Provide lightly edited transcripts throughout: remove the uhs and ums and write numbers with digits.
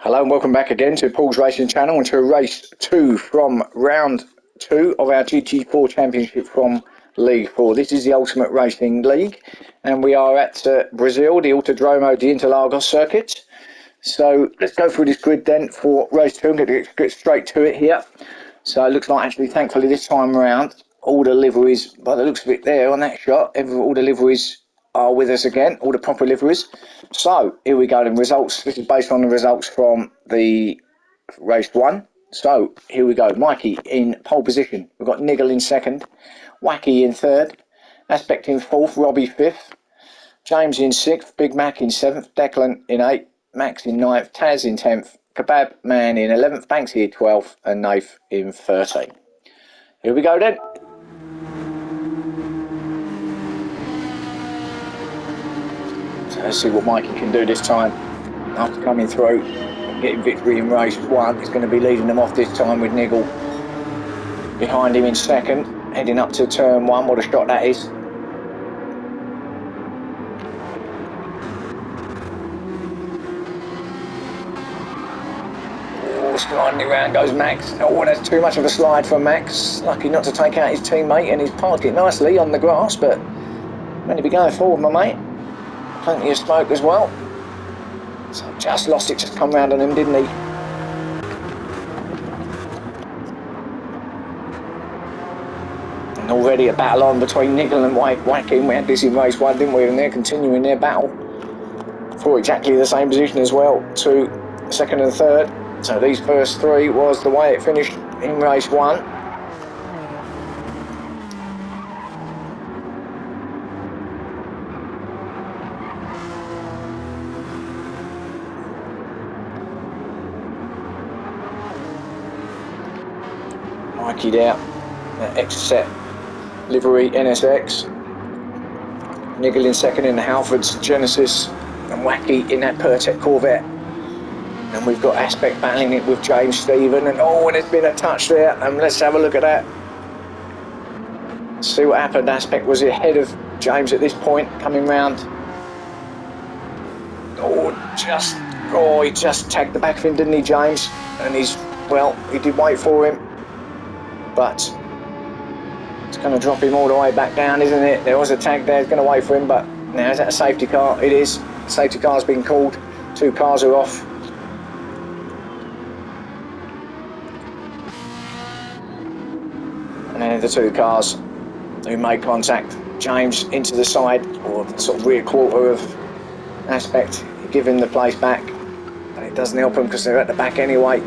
Hello and welcome back again to Paul's Racing Channel and to race 2 from round 2 of our GT4 Championship from League 4. This is the Ultimate Racing League and we are at Brazil, the Autodromo de Interlagos circuit. So let's go through this grid then for race 2 and get straight to it here. So it looks like actually thankfully this time around all the liveries, by the looks of it there on that shot, all the liveries are with us again, all the proper liveries. So here we go, the results. This is based on the results from the race 1. So here we go. Mikey in pole position. We've got Niggle in second, Wacky in third, Aspect in fourth, Robbie fifth, James in sixth, Big Mac in seventh, Declan in eighth, Max in ninth, Taz in 10th, Kebab Man in 11th, Banksy in 12th, and Nath in 13th. Here we go then. So let's see what Mikey can do this time. After coming through and getting victory in race 1, he's going to be leading them off this time with Niggle behind him in second, heading up to turn 1. What a shot that is. Sliding around goes Max. Oh, that's too much of a slide for Max. Lucky not to take out his teammate, and he's parked it nicely on the grass, but meant to be going forward, my mate. Plenty of smoke as well. So just lost it, just come round on him, didn't he? And already a battle on between Niggle and Wacky. We had this in race 1, didn't we? And they're continuing their battle for exactly the same position as well, to second and third. So these first 3 was the way it finished in race 1. Mikey there, X-Set livery NSX. Niggle in second in the Halfords Genesis, and Wacky in that Pertec Corvette. And we've got Aspect battling it with James Stephen, and oh, and there's been a touch there, and let's have a look at that. See what happened. Aspect was ahead of James at this point, coming round. He just tagged the back of him, didn't he, James? And he did wait for him, but it's going to drop him all the way back down, isn't it? There was a tag there, it's going to wait for him, but now is that a safety car? It is. Safety car's been called. 2 cars are off. And then the 2 cars who made contact, James into the side, or the sort of rear quarter of Aspect, give him the place back. But it doesn't help them because they're at the back anyway.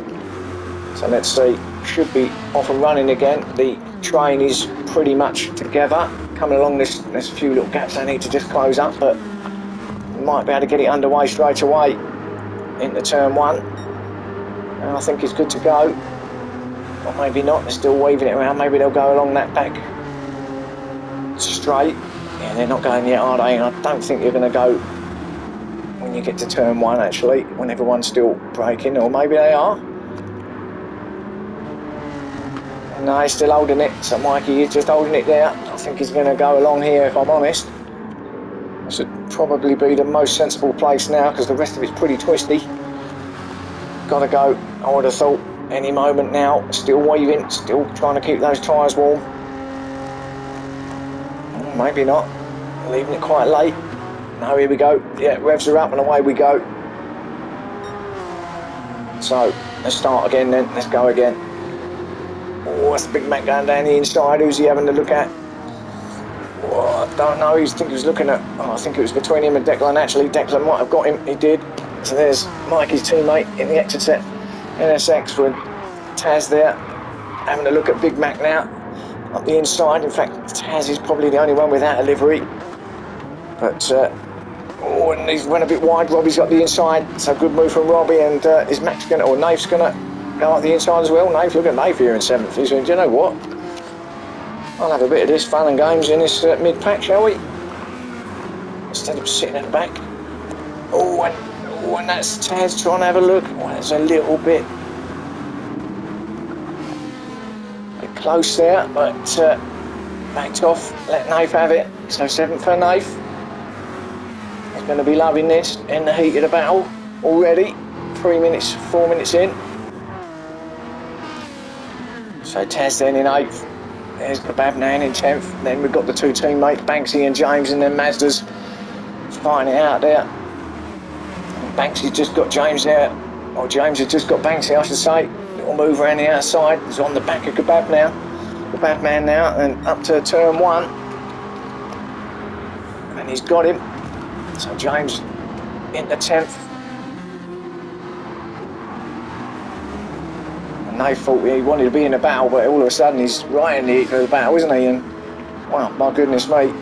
So let's see, should be off and running again. The train is pretty much together. Coming along, there's a few little gaps they need to just close up, but we might be able to get it underway straight away into turn 1. And I think it's good to go. Or maybe not, they're still weaving it around. Maybe they'll go along that back straight. Yeah, they're not going yet, are they? I don't think you're going to go when you get to turn 1, actually, when everyone's still braking, or maybe they are. No, he's still holding it, so Mikey is just holding it there. I think he's going to go along here, if I'm honest. This would probably be the most sensible place now, because the rest of it's pretty twisty. Gotta go, I would have thought. Any moment now, still weaving, still trying to keep those tyres warm. Maybe not, leaving it quite late. No, here we go. Yeah, revs are up and away we go. So, let's start again then, let's go again. Oh, that's the Big Mac going down the inside. Who's he having to look at? Oh, I don't know, I think he was looking at, I think it was between him and Declan actually. Declan might have got him, he did. So there's Mikey's teammate in the X-Set NSX with Taz there, having a look at Big Mac now, up the inside. In fact, Taz is probably the only one without a livery. But, and he's run a bit wide. Robbie's got the inside, so good move from Robbie. And is Max going to, or Nath's going to go up the inside as well? Nath, look at Nath here in 7th. He's saying, do you know what? I'll have a bit of this fun and games in this mid-pack, shall we? Instead of sitting at the back. And that's Taz trying to have a look. Oh, there's a little bit close there, but backed off, let Nath have it. So 7th for Nath. He's going to be loving this in the heat of the battle already. 4 minutes in. So Taz then in 8th. There's the Babnan in 10th. Then we've got the two teammates, Banksy and James, and then Mazda's fighting it out there. Banksy's just got James there. Or James has just got Banksy, I should say. Little move around the outside. He's on the back of Kebab now. Kebabman now, and up to turn 1. And he's got him. So James into 10th. And they thought he wanted to be in the battle, but all of a sudden he's right in the heat of the battle, isn't he? And, well, my goodness me. He's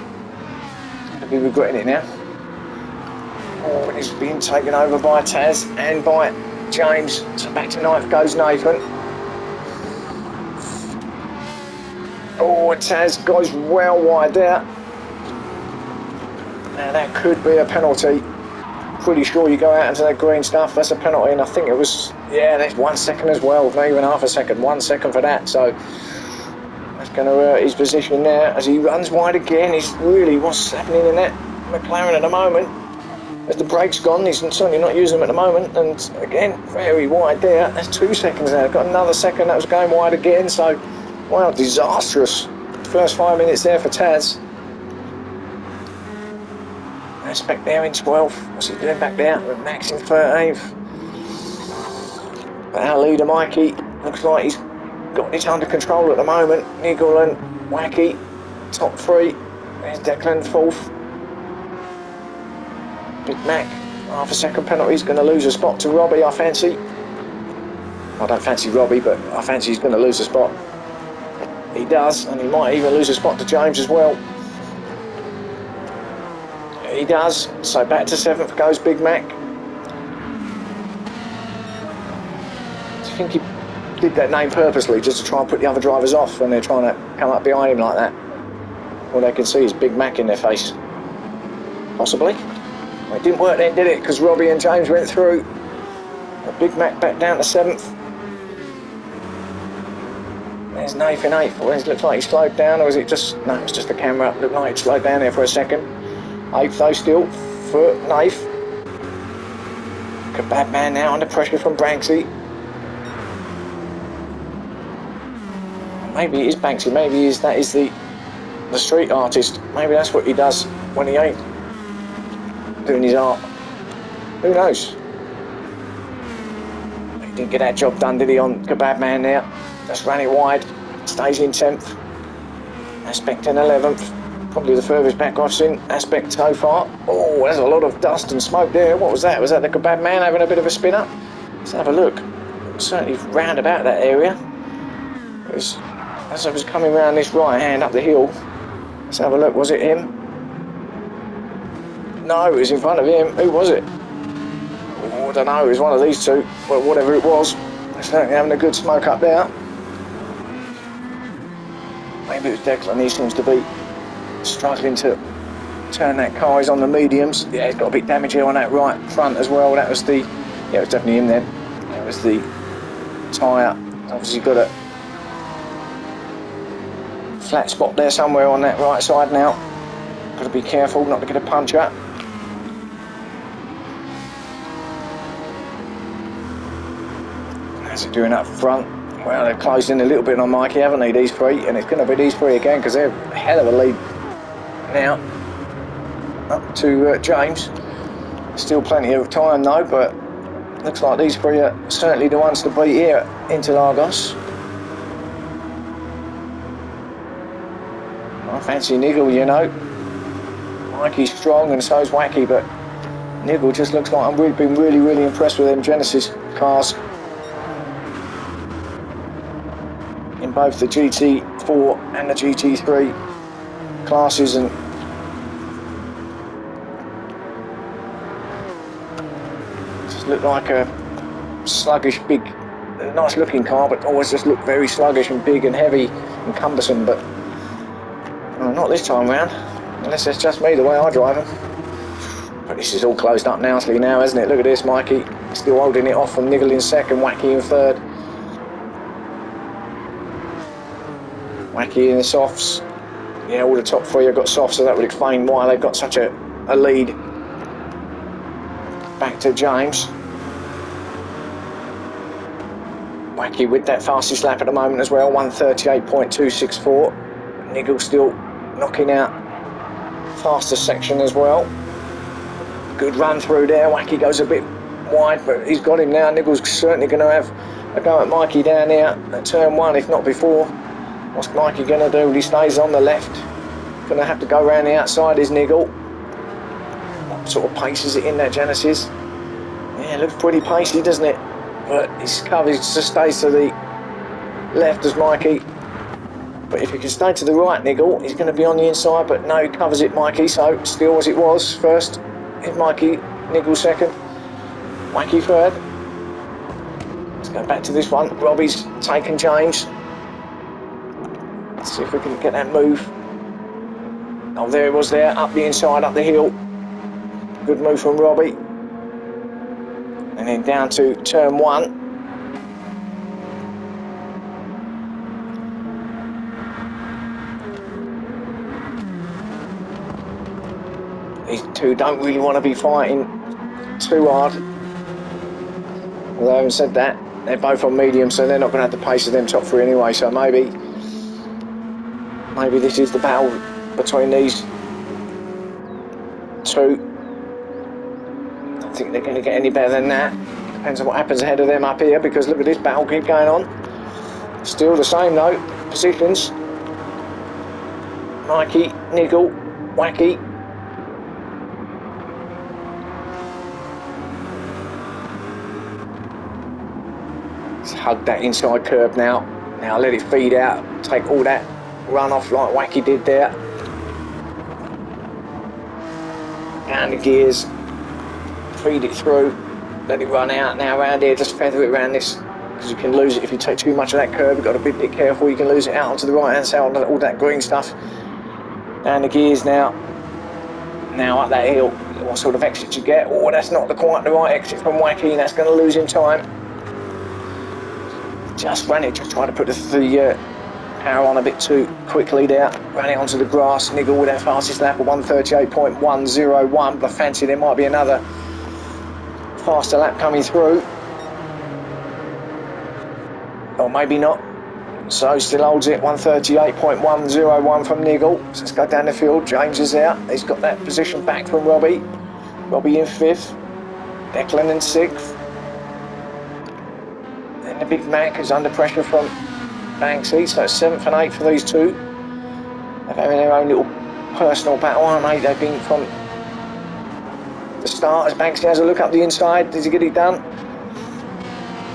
going to be regretting it now. Oh, and he's being taken over by Taz and by James. So back to 9th goes Nathan. Oh, and Taz goes well wide there. Now that could be a penalty. Pretty sure you go out into that green stuff, that's a penalty, and I think it was, yeah, that's 1 second as well, not even half a second, 1 second for that, so that's going to hurt his position there as he runs wide again. He's really, what's happening in that McLaren at the moment? As the brake's gone, he's certainly not using them at the moment, and again, very wide there. That's 2 seconds now, got another second, that was going wide again, so, wow, disastrous. First 5 minutes there for Taz. Aspect there in 12th. What's he doing back there? With Max in 13th. But our leader, Mikey, looks like he's got it under control at the moment. Nigel and Wacky, top 3. There's Declan 4th. Big Mac, half a second penalty. He's going to lose a spot to Robbie, I fancy. I don't fancy Robbie, but I fancy he's going to lose a spot. He does, and he might even lose a spot to James as well. He does, so back to 7th goes Big Mac. I think he did that name purposely just to try and put the other drivers off when they're trying to come up behind him like that. All they can see is Big Mac in their face. Possibly. Well, it didn't work then, did it? Because Robbie and James went through. But Big Mac back down to 7th. There's Nathan 8th. Well, it looks like he slowed down, or is it just... No, it's just the camera. Looked like it slowed down there for a second. 8th though still for Nath. Kebab Man now under pressure from Banksy. Maybe it is Banksy, maybe that is the street artist. Maybe that's what he does when he ain't doing his art. Who knows? He didn't get that job done, did he, on Kebab Man there? Just ran it wide. Stays in 10th. Aspect in 11th. Probably the furthest back I've seen Aspect so far. Oh, there's a lot of dust and smoke there. What was that? Was that the Kebab Man having a bit of a spin up? Let's have a look. Certainly round about that area. As I was coming round this right hand up the hill. Let's have a look. Was it him? No, it was in front of him. Who was it? Oh, I don't know. It was one of these two. Well, whatever it was. They're certainly having a good smoke up there. Maybe it was Declan. He seems to be struggling to turn that car. He's on the mediums. Yeah, he's got a bit damage here on that right front as well. That was the... Yeah, it was definitely him then. That was the tyre. Obviously got a flat spot there somewhere on that right side now. Got to be careful not to get a puncture. How's it doing up front? Well, they've closed in a little bit on Mikey, haven't they, these three? And it's going to be these three again because they're a hell of a lead now. Up to James. Still plenty of time though, but looks like these three are certainly the ones to beat here at Interlagos. I fancy Nigel, you know. Mikey's strong and so's Wacky, but Nigel just looks like I've been really impressed with them Genesis cars. In both the GT4 and the GT3 classes, and just look like a sluggish, big, nice looking car, but always just look very sluggish and big and heavy and cumbersome. But not this time round, unless it's just me the way I drive them. But this is all closed up nicely now, isn't it? Look at this, Mikey still holding it off from Nigel in second, Wacky in third. Wacky in the softs. Yeah, all the top three have got softs, so that would explain why they've got such a lead. Back to James. Wacky with that fastest lap at the moment as well, 1:38.264. Niggle still knocking out fastest section as well. Good run through there. Wacky goes a bit wide, but he's got him now. Niggle's certainly going to have a go at Mikey down here at turn 1, if not before. What's Mikey going to do? He stays on the left. Going to have to go around the outside is Niggle. What sort of pace is it in that Genesis? Yeah, it looks pretty pacey, doesn't it? But his cover just stays to the left as Mikey. But if he can stay to the right, Niggle, he's going to be on the inside. But no, he covers it, Mikey. So still as it was first is Mikey. Niggle second. Wacky third. Let's go back to this one. Robbie's taken James. Let's see if we can get that move. Oh, there it was there. Up the inside, up the hill. Good move from Robbie. And then down to turn 1. These two don't really want to be fighting too hard. Although I haven't said that, they're both on medium, so they're not going to have the pace of them top 3 anyway. So maybe this is the battle between these two. I don't think they're going to get any better than that. Depends on what happens ahead of them up here, because look at this battle keep going on. Still the same though, positions. Mikey, Niggle, Wacky. Hug that inside curb now. Now let it feed out. Take all that run off like Wacky did there. Down the gears. Feed it through. Let it run out. Now around here, just feather it around this, because you can lose it if you take too much of that curb. You've got to be a bit careful. You can lose it out onto the right hand side, all that green stuff. Down the gears now. Now up that hill. What sort of exit you get? Oh, that's not quite the right exit from Wacky. That's going to lose him time. Just ran it, just trying to put the power on a bit too quickly there. Ran it onto the grass. Niggle with that fastest lap of 1:38.101. But I fancy there might be another faster lap coming through. Or maybe not. So still holds it, 1:38.101 from Niggle. So let's go down the field. James is out. He's got that position back from Robbie. Robbie in 5th. Declan in 6th. The Big Mac is under pressure from Banksy, so it's 7th and 8th for these two. They're having their own little personal battle, aren't they? They've been from the start. As Banksy has a look up the inside, does he get it done?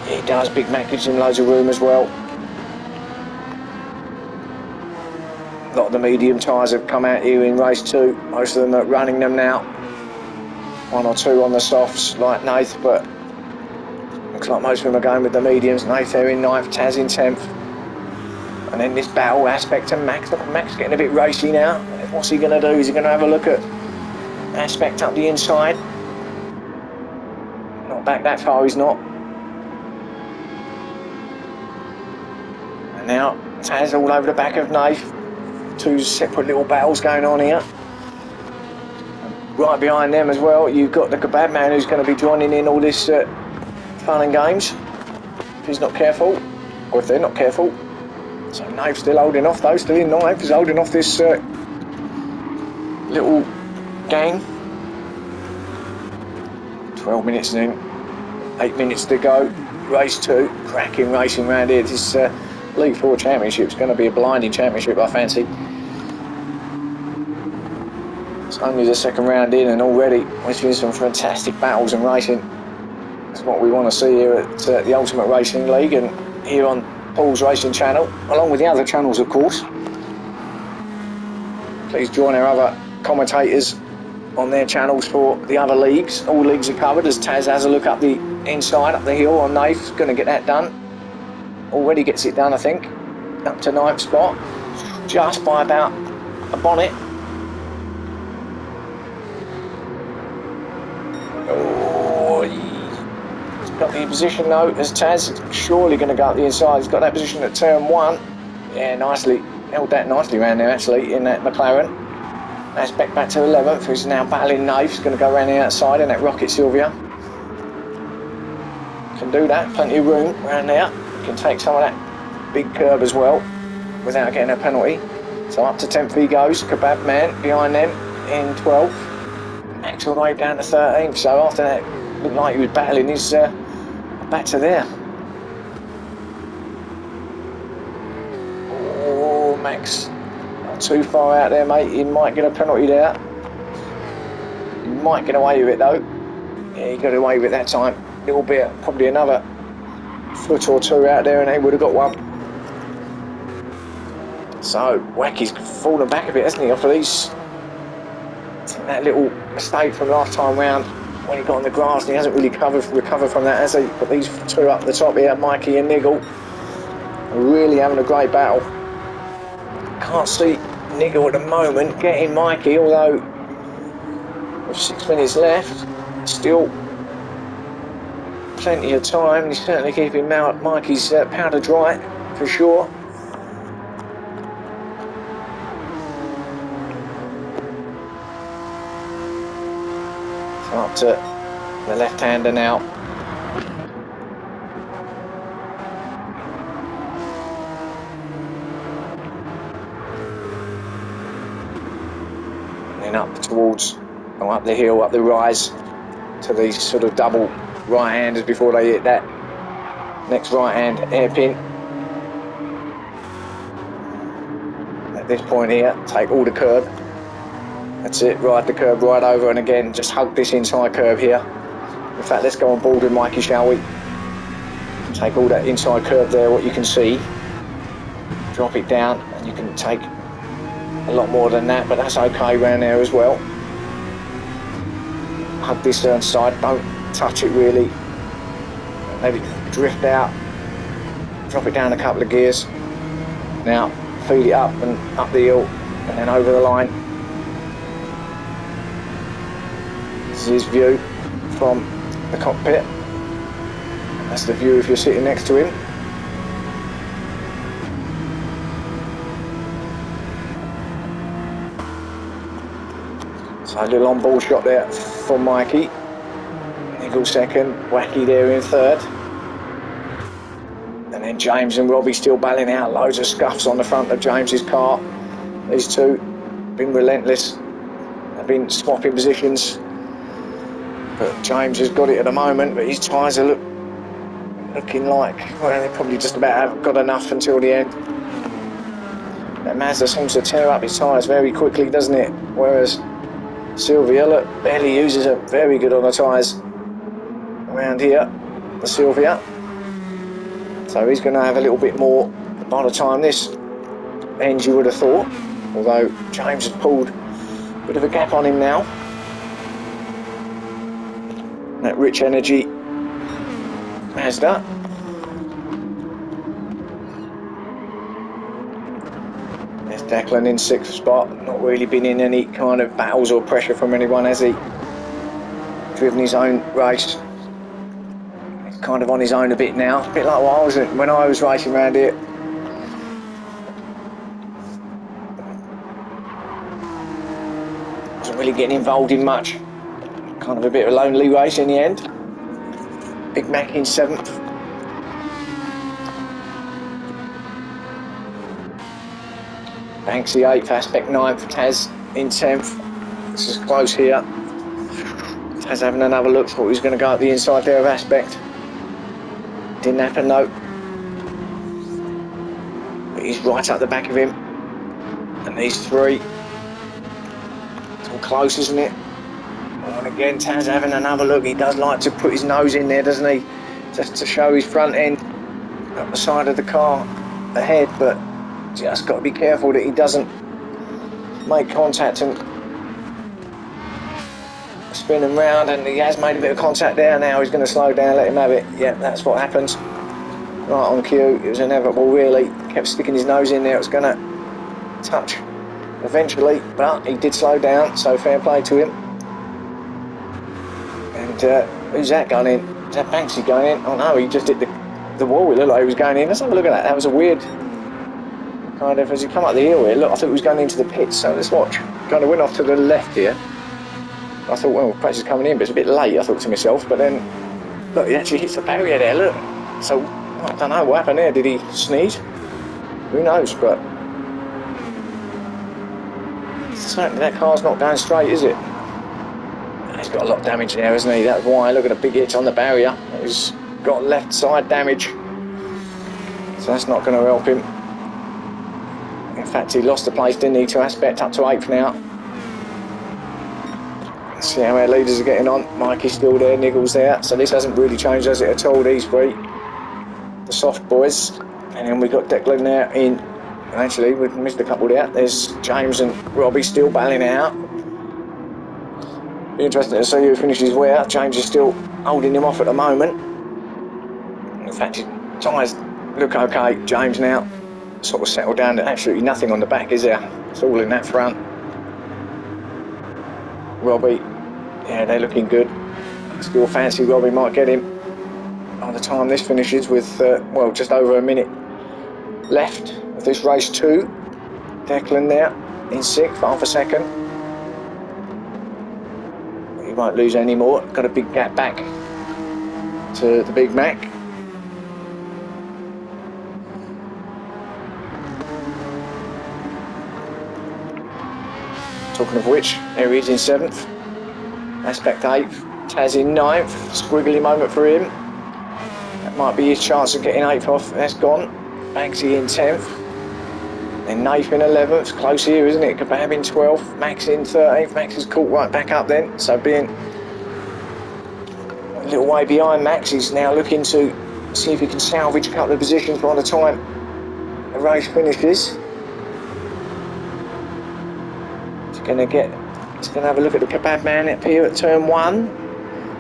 Yeah, he does. Big Mac gives him loads of room as well. A lot of the medium tyres have come out here in race 2. Most of them are running them now. 1 or 2 on the softs, like Nath, but looks like most of them are going with the mediums. Nath there in 9th, Taz in 10th. And then this battle aspect and Max. Look, Max getting a bit racy now. What's he going to do? Is he going to have a look at aspect up the inside? Not back that far, he's not. And now Taz all over the back of Nath. 2 separate little battles going on here. Right behind them as well, you've got the Kebab Man who's going to be joining in all this fun and games, if he's not careful, or if they're not careful. So Nave's still holding off though, still in 9th, he's holding off this little gang. 12 minutes in, 8 minutes to go, race 2, cracking racing round here. This League 4 Championship's going to be a blinding championship, I fancy. It's only the second round in and already we've seen some fantastic battles and racing. That's what we want to see here at the Ultimate Racing League and here on Paul's Racing channel, along with the other channels of course. Please join our other commentators on their channels for the other leagues. All leagues are covered as Taz has a look up the inside, up the hill on Nath. Going to get that done. Already gets it done, I think. Up to 9th spot. Just by about a bonnet. Got the position though as Taz surely going to go up the inside. He's got that position at turn 1. Yeah, nicely held that nicely around there actually in that McLaren. That's back to 11th. Who's now battling Nath. He's going to go around the outside in that Rocket Sylvia. Can do that. Plenty of room around there. can take some of that big curb as well without getting a penalty. So up to 10th he goes. Kebab Man behind them in 12th. Max all the way down to 13th. So after that, looked like he was battling his back to there. Oh, Max, not too far out there, mate. He might get a penalty there. He might get away with it though. Yeah, he got away with it that time. Little bit, probably another foot or two out there, and he would have got one. So Wacky's fallen back a bit, hasn't he, off of these? That little mistake from last time round when he got on the grass, and he hasn't really recovered from that, has he? But these two up the top here, Mikey and Niggle, are really having a great battle. Can't see Niggle at the moment getting Mikey, although with 6 minutes left, still plenty of time. He's certainly keeping Mikey's powder dry for sure. So up to the left-hander now. And then up towards, up the hill, up the rise to these sort of double right-handers before they hit that next right-hand hairpin. At this point here, take all the curb. That's it, ride the curb right over, and again, just hug this inside curb here. In fact, let's go on board with Mikey, shall we? Take all that inside curb there, what you can see. Drop it down, and you can take a lot more than that, but that's okay around there as well. Hug this turn side, don't touch it really. Let it drift out. Drop it down a couple of gears. Now, feed it up and up the hill, and then over the line. This is his view from the cockpit. That's the view if you're sitting next to him. So a little on-board shot there from Mikey. Niggle second, Wacky there in third. And then James and Robbie still battling out. Loads of scuffs on the front of James's car. These two been relentless. They've been swapping positions. But James has got it at the moment, but his tyres are looking like, well, they probably just about haven't got enough until the end. That Mazda seems to tear up his tyres very quickly, doesn't it? Whereas Sylvia, look, barely uses it. Very good on the tyres around here, the Sylvia. So he's going to have a little bit more by the time this ends, you would have thought. Although James has pulled a bit of a gap on him now. That Rich Energy Mazda. There's Declan in 6th spot. Not really been in any kind of battles or pressure from anyone, has he? Driven his own race. He's kind of on his own a bit now. A bit like what I was when I was racing around here. Wasn't really getting involved in much. Kind of a bit of a lonely race in the end. Big Mac in 7th. Banksy 8th, Aspect 9th, Taz in 10th. This is close here. Taz having another look, thought he was going to go up the inside there of Aspect. Didn't happen though. But he's right up the back of him. And these three. It's all close, isn't it? And again, Taz having another look. He does like to put his nose in there, doesn't he? Just to show his front end up the side of the car ahead, but just got to be careful that he doesn't make contact and spin him round. And he has made a bit of contact there. Now he's going to slow down, let him have it. Yeah, that's what happens. Right on cue. It was inevitable, really. Kept sticking his nose in there. It was going to touch eventually, but he did slow down, so fair play to him. And who's that going in? Is that Banksy going in? Oh no, he just hit the wall. It looked like he was going in. Let's have a look at that. That was a weird kind of, as he come up the hill here, look, I thought he was going into the pits. So let's watch. Kind of went off to the left here. I thought, well, perhaps he's coming in, but it's a bit late, I thought to myself. But then, look, he actually hits the barrier there, look. So I don't know what happened there. Did he sneeze? Who knows, but certainly that car's not going straight, is it? He's got a lot of damage there, hasn't he? That's why. Look at the big hit on the barrier. He's got left side damage, so that's not going to help him. In fact, he lost the place, didn't he, to Aspect, up to 8th now. Let's see how our leaders are getting on. Mikey's still there, Niggle's there, so this hasn't really changed, has it, at all, these three? The soft boys. And then we've got Declan there in. Actually, we've missed a couple there. There's James and Robbie still battling it out. Be interesting to see who finishes where. James is still holding him off at the moment. In fact, his tyres look okay. James now sort of settled down to absolutely nothing on the back, is there? It's all in that front. Robbie, yeah, they're looking good. Still fancy Robbie might get him by the time this finishes with, well, just over a minute left of this race 2. Declan there in 6th, half a second. He won't lose any more. Got a big gap back to the Big Mac. Talking of which, there he is in 7th. Aspect 8th. Taz in 9th. Squiggly moment for him. That might be his chance of getting 8th off. That's gone. Banksy in 10th. Then Nathan in 11th. It's close here, isn't it? Kebab in 12th. Max in 13th. Max is caught right back up then. So being a little way behind Max, he's now looking to see if he can salvage a couple of positions by the time the race finishes. He's going to have a look at the Kebab man up here at turn 1.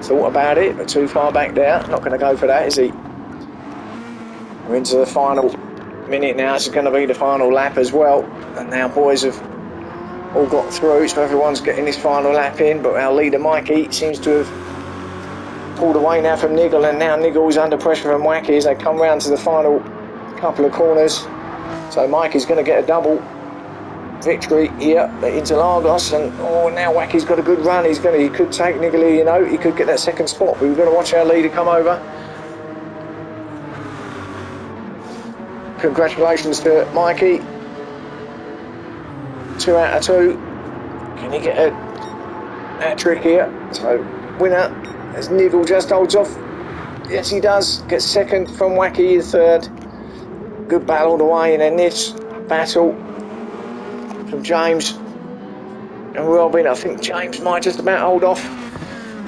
Thought about it, but too far back there. Not going to go for that, is he? We're into the final minute now. This is going to be the final lap as well. And now boys have all got through, so everyone's getting this final lap in. But our leader Mikey seems to have pulled away now from Niggle, and now Niggle's under pressure from Wacky as they come round to the final couple of corners. So Mikey's going to get a double victory here at Interlagos, and now Wacky's got a good run. He could take Niggle, you know, he could get that second spot, but we've got to watch our leader come over. Congratulations to Mikey. 2 out of 2. Can he get a hat-trick here? So winner as Niggle just holds off. Yes, he does. Gets second from Wacky in 3rd. Good battle all the way, and then this battle from James and Robin. I think James might just about hold off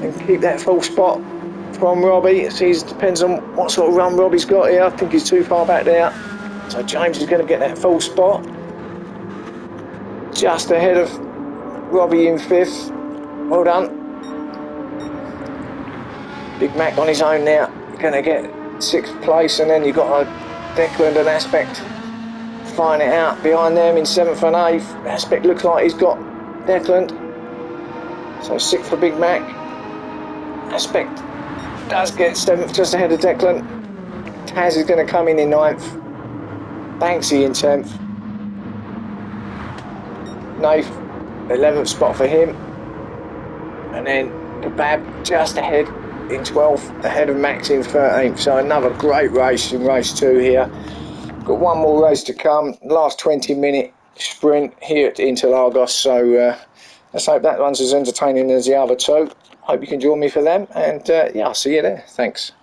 and keep that full spot from Robbie. It depends on what sort of run Robbie's got here. I think he's too far back there. So James is going to get that full spot. Just ahead of Robbie in 5th. Well done. Big Mac on his own now. Going to get 6th place, and then you've got a Declan and Aspect flying it out behind them in 7th and 8th. Aspect looks like he's got Declan. So 6th for Big Mac. Aspect does get 7th, just ahead of Declan. Taz is going to come in 9th. Banksy in 10th. Nath, 11th spot for him. And then Kebab just ahead in 12th, ahead of Max in 13th. So another great race in race 2 here. Got one more race to come, last 20-minute sprint here at Interlagos. So let's hope that one's as entertaining as the other 2. Hope you can join me for them, and yeah, I'll see you there. Thanks.